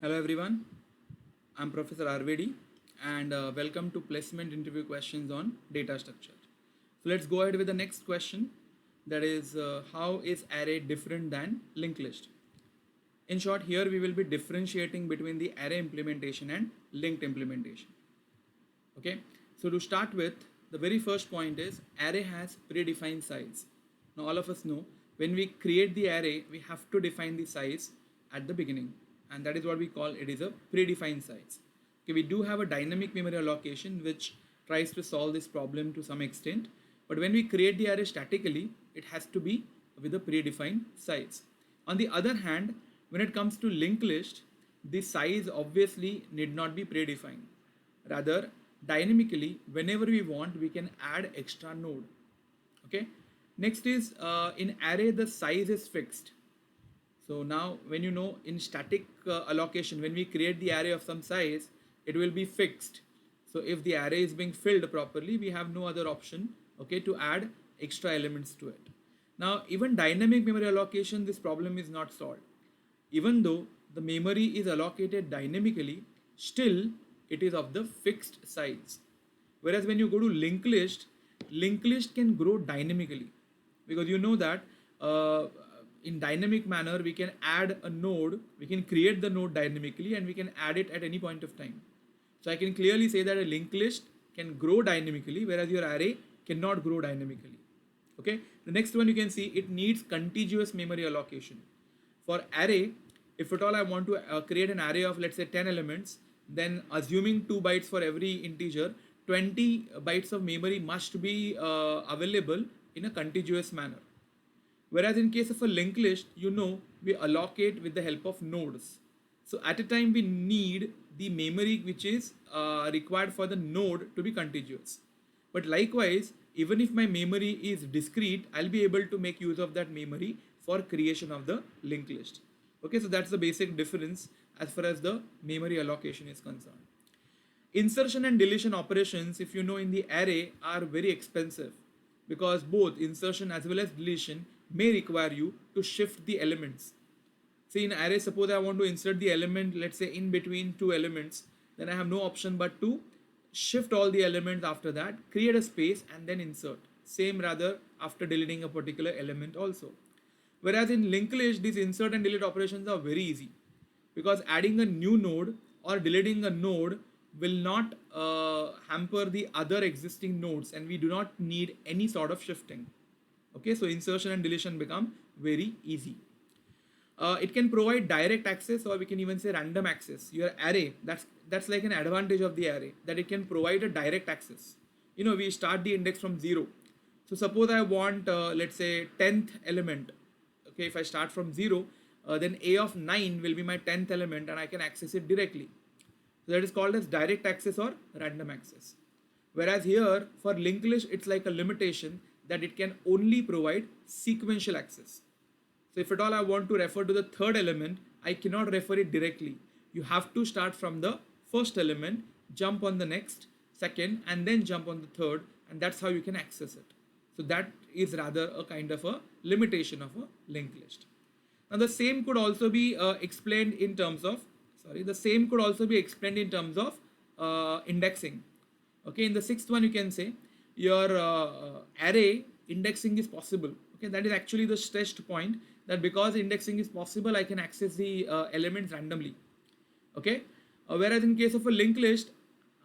Hello everyone, I'm Professor Arvedi and welcome to placement interview questions on data structure. So let's go ahead with the next question, that is how is array different than linked list? In short, here we will be differentiating between the array implementation and linked implementation. Okay, so to start with, the very first point is array has predefined size. Now all of us know when we create the array, we have to define the size at the beginning, and that is what we call it is a predefined size. Okay, we do have a dynamic memory allocation which tries to solve this problem to some extent, but when we create the array statically, it has to be with a predefined size. On the other hand, when it comes to linked list, the size obviously need not be predefined. Rather, dynamically, whenever we want, we can add extra node. Okay. Next is in array, the size is fixed. So now when you know in static allocation, when we create the array of some size, it will be fixed. So if the array is being filled properly, we have no other option, okay, to add extra elements to it. Now even dynamic memory allocation, this problem is not solved. Even though the memory is allocated dynamically, still it is of the fixed size. Whereas when you go to linked list can grow dynamically, because you know that in dynamic manner we can add a node, we can create the node dynamically and we can add it at any point of time. So I can clearly say that a linked list can grow dynamically, whereas your array cannot grow dynamically. Okay, the next one you can see it needs contiguous memory allocation. For array, if at all I want to create an array of let's say 10 elements, then assuming 2 bytes for every integer, 20 bytes of memory must be available in a contiguous manner. Whereas in case of a linked list, you know, we allocate with the help of nodes. So at a time we need the memory which is required for the node to be contiguous. But likewise, even if my memory is discrete, I'll be able to make use of that memory for creation of the linked list. Okay, so that's the basic difference as far as the memory allocation is concerned. Insertion and deletion operations, if you know, in the array are very expensive, because both insertion as well as deletion may require you to shift the elements. See, in array, suppose I want to insert the element, let's say in between two elements, then I have no option but to shift all the elements after that, create a space and then insert. Same rather after deleting a particular element also. Whereas in linked list, these insert and delete operations are very easy, because adding a new node or deleting a node will not hamper the other existing nodes, and we do not need any sort of shifting. Okay, so insertion and deletion become very easy. It can provide direct access, or we can even say random access. Your array, that's like an advantage of the array, that it can provide a direct access. You know, we start the index from 0. So suppose I want let's say 10th element. Okay, if I start from 0, then a of 9 will be my 10th element and I can access it directly. So that is called as direct access or random access. Whereas here for linked list, it's like a limitation that it can only provide sequential access. So if at all I want to refer to the third element, I cannot refer it directly. You have to start from the first element, jump on the next, second, and then jump on the third, and that's how you can access it. So that is rather a kind of a limitation of a linked list. Now the same could also be explained in terms of, indexing. Okay, in the sixth one you can say your array indexing is possible. Okay, that is actually the stressed point, that because indexing is possible, I can access the elements randomly. Okay, whereas in case of a linked list,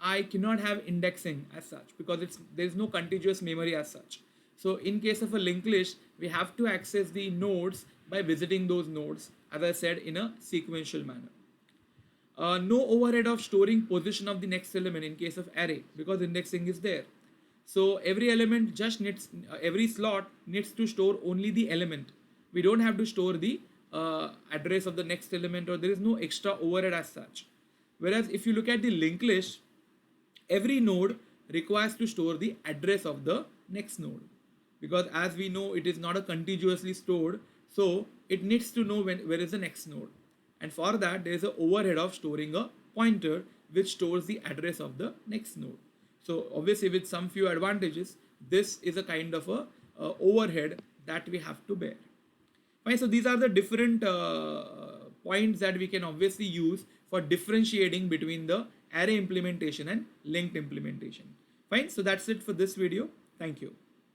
I cannot have indexing as such, because there is no contiguous memory as such. So in case of a linked list, we have to access the nodes by visiting those nodes, as I said, in a sequential manner. No overhead of storing position of the next element in case of array, because indexing is there. So every element just needs, every slot needs to store only the element. We don't have to store the address of the next element, or there is no extra overhead as such. Whereas if you look at the linked list, every node requires to store the address of the next node, because as we know it is not a contiguously stored, so it needs to know where is the next node, and for that there is a overhead of storing a pointer which stores the address of the next node. So obviously with some few advantages, this is a kind of a overhead that we have to bear. Fine, so these are the different points that we can obviously use for differentiating between the array implementation and linked implementation. Fine, so that's it for this video. Thank you.